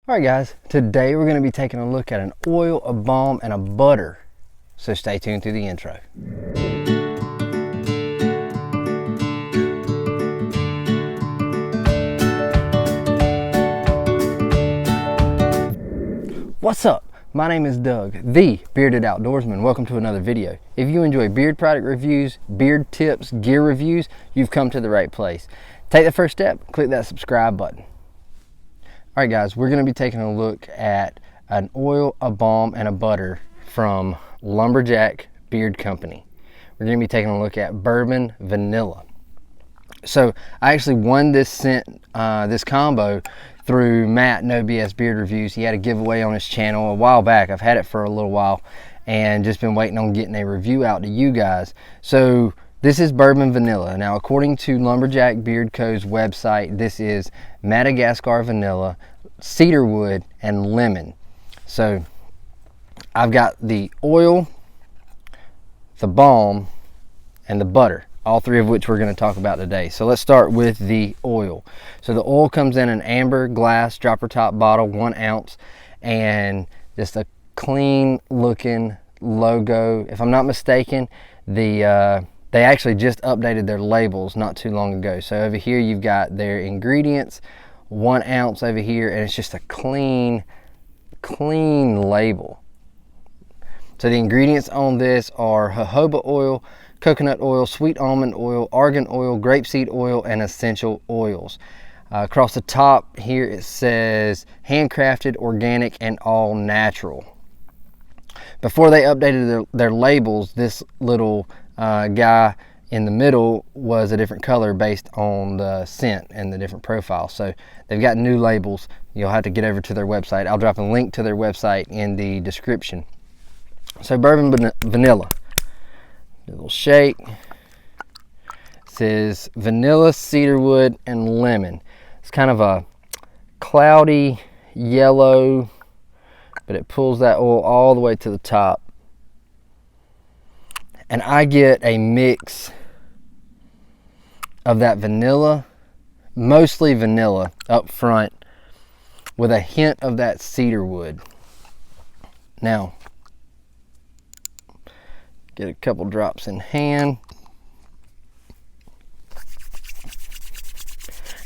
Alright guys, today we're going to be taking a look at an oil, a balm, and a butter. So stay tuned through the intro. What's up? My name is Doug, the Bearded Outdoorsman. Welcome to another video. If you enjoy beard product reviews, beard tips, gear reviews, you've come to the right place. Take the first step, click that subscribe button. Alright guys, we're going to be taking a look at an oil, a balm, and a butter from Lumberjack Beard Company. We're going to be taking a look at Bourbon Vanilla. So I actually won this scent, this combo through Matt, No BS Beard Reviews. He had a giveaway on his channel a while back. I've had it for a little while and just been waiting on getting a review out to you guys. So this is Bourbon Vanilla. Now, according to Lumberjack Beard Co.'s website, this is Madagascar vanilla, cedarwood, and lemon. So I've got the oil, the balm, and the butter, all three of which we're going to talk about today. So let's start with the oil. So the oil comes in an amber glass dropper top bottle, 1 ounce, and just a clean looking logo. If I'm not mistaken, they actually just updated their labels not too long ago. So over here you've got their ingredients, 1 ounce over here, and it's just a clean label. So the ingredients on this are jojoba oil, coconut oil, sweet almond oil, argan oil, grapeseed oil, and essential oils. Across the top here it says handcrafted, organic, and all natural. Before they updated their labels, this little guy in the middle was a different color based on the scent and the different profiles. So they've got new labels. You'll have to get over to their website. I'll drop a link to their website in the description. So Bourbon Vanilla, a little shake. It says vanilla, cedarwood, and lemon. It's kind of a cloudy yellow, but it pulls that oil all the way to the top. And I get a mix of that vanilla, mostly vanilla up front, with a hint of that cedarwood. Now, get a couple drops in hand.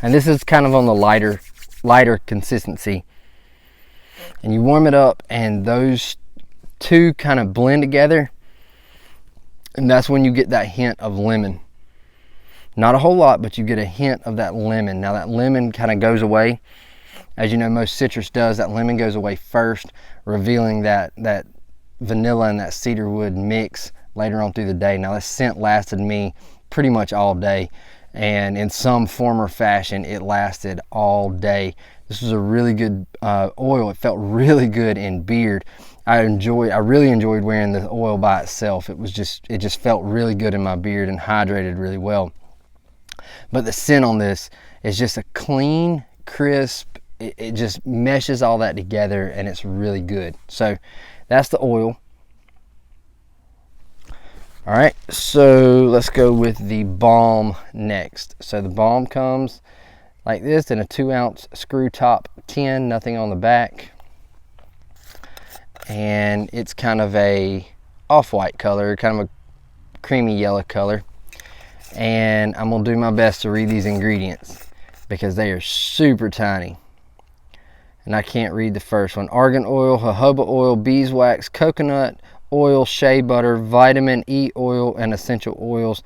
And this is kind of on the lighter consistency. And you warm it up and those two kind of blend together. And that's when you get that hint of lemon. Not a whole lot, but you get a hint of that lemon. Now that lemon kind of goes away. As you know, most citrus does. That lemon goes away first, revealing that vanilla and that cedarwood mix later on through the day. Now this scent lasted me pretty much all day. And in some form or fashion, it lasted all day. This was a really good oil. It felt really good in beard. I really enjoyed wearing the oil by itself. It just felt really good in my beard and hydrated really well. But the scent on this is just a clean, crisp, it just meshes all that together and it's really good. So that's the oil. All right, so let's go with the balm next. So the balm comes like this in a 2 ounce screw top tin, nothing on the back. And it's kind of a off-white color, kind of a creamy yellow color. And I'm gonna do my best to read these ingredients because they are super tiny. And I can't read the first one. Argan oil, jojoba oil, beeswax, coconut oil, shea butter, vitamin E oil, and essential oils.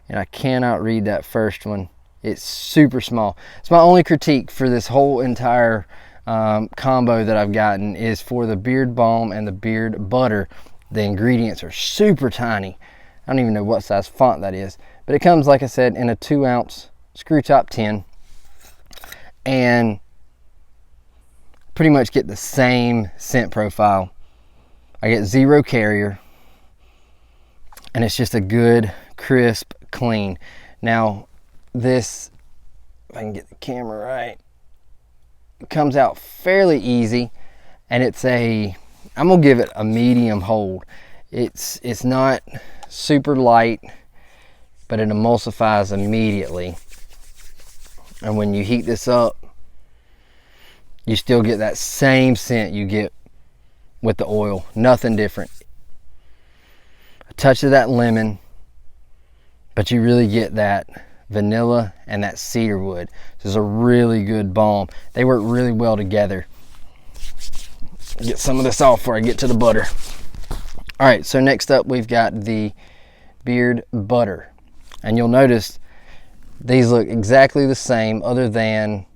And I cannot read that first one. It's super small. It's my only critique for this whole entire combo that I've gotten is for the beard balm and the beard butter. The ingredients are super tiny. I don't even know what size font that is, but it comes, like I said, in a 2 ounce screw top tin, and pretty much get the same scent profile. I get 0 carrier, and it's just a good, crisp, clean. Now this, if I can get the camera right, comes out fairly easy, and I'm gonna give it a medium hold. It's not super light, but it emulsifies immediately. And when you heat this up, you still get that same scent you get with the oil. Nothing different. A touch of that lemon, but you really get that vanilla and that cedar wood. This is a really good balm. They work really well together. Get some of this off before I get to the butter. All right, so next up we've got the beard butter. And you'll notice these look exactly the same other than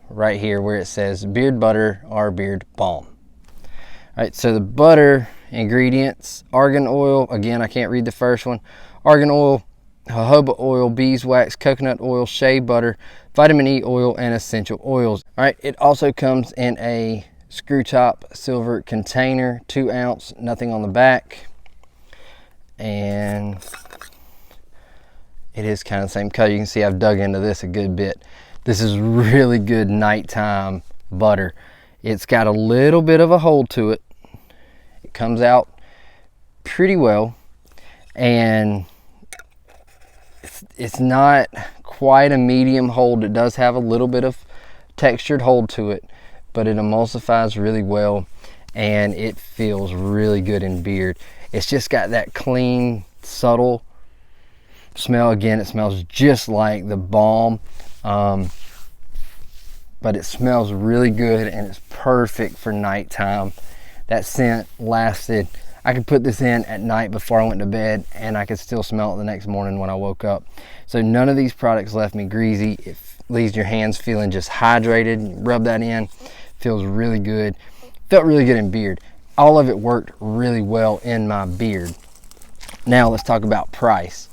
right here where it says beard butter or beard balm. All right, so the butter ingredients: argan oil, again I can't read the first one, argan oil, jojoba oil, beeswax, coconut oil, shea butter, vitamin E oil, and essential oils. All right, it also comes in a screw top silver container, 2 ounce, nothing on the back, and it is kind of the same color. You can see I've dug into this a good bit. This is really good nighttime butter. It's got a little bit of a hold to it. It comes out pretty well, and it's not quite a medium hold. It does have a little bit of textured hold to it, but it emulsifies really well, and it feels really good in beard. It's just got that clean, subtle smell. Again, it smells just like the balm, but it smells really good, and it's perfect for nighttime. That scent lasted, I could put this in at night before I went to bed, and I could still smell it the next morning when I woke up. So none of these products left me greasy. It leaves your hands feeling just hydrated. Rub that in, feels really good. Felt really good in beard. All of it worked really well in my beard. Now let's talk about price.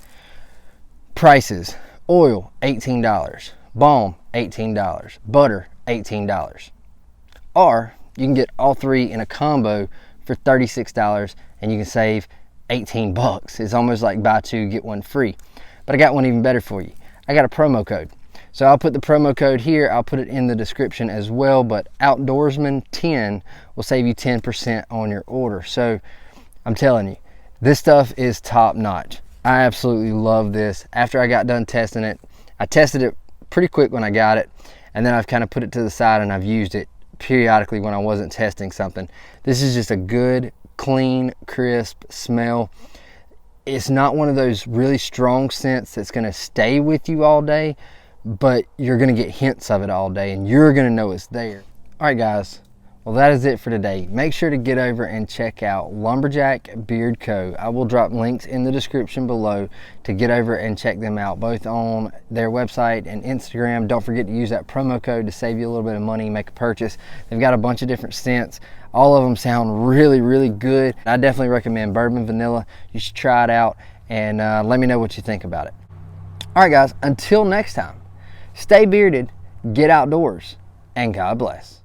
Prices: oil $18, balm $18, butter $18. Or you can get all three in a combo for $36, and you can save 18 bucks. It's almost like buy two get one free. But I got one even better for you. I got a promo code. So I'll put the promo code here. I'll put it in the description as well, but Outdoorsman 10 will save you 10% on your order. So I'm telling you, this stuff is top notch. I absolutely love this. After I got done testing it, I tested it pretty quick when I got it, and then I've kind of put it to the side and I've used it periodically when I wasn't testing something. This is just a good, clean, crisp smell. It's not one of those really strong scents that's going to stay with you all day, but you're going to get hints of it all day, and you're going to know it's there. All right, guys. Well, that is it for today. Make sure to get over and check out Lumberjack Beard Co. I will drop links in the description below to get over and check them out, both on their website and Instagram. Don't forget to use that promo code to save you a little bit of money, make a purchase. They've got a bunch of different scents. All of them sound really, really good. I definitely recommend Bourbon Vanilla. You should try it out, and let me know what you think about it. All right, guys, until next time, stay bearded, get outdoors, and God bless.